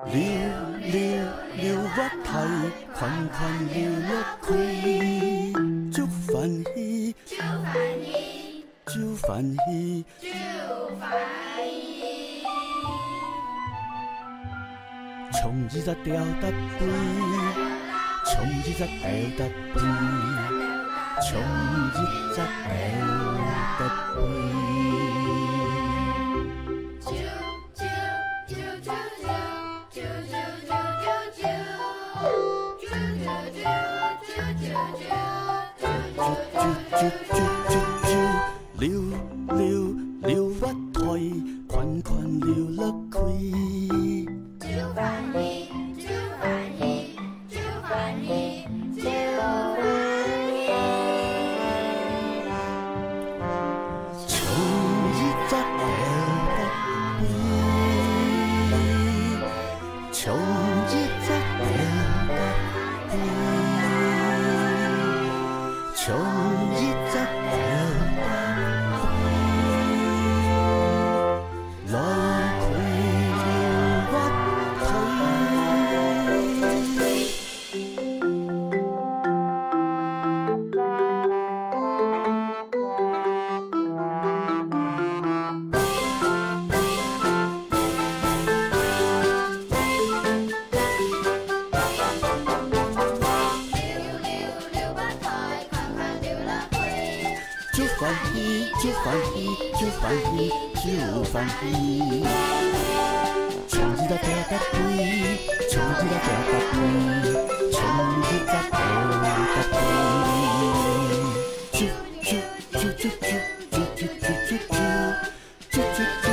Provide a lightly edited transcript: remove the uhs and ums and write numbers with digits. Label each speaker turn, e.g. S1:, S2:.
S1: 溜溜溜我台，款款溜落开，竹繁喜，竹繁喜，竹繁喜，竹繁喜。从日则吊搭杯，从日则吊搭杯，从日则吊搭杯。溜溜溜我台，款款溜落开。酒饭喜，酒饭喜，酒饭喜，酒饭喜。从日则吊搭杯，从日则吊搭杯，从日则吊搭杯，来开了我就欢喜，就欢喜，就欢喜，就欢喜。从日则吊搭杯，从日则吊搭杯，从日则吊搭杯。啾啾啾啾啾啾啾啾啾啾啾啾。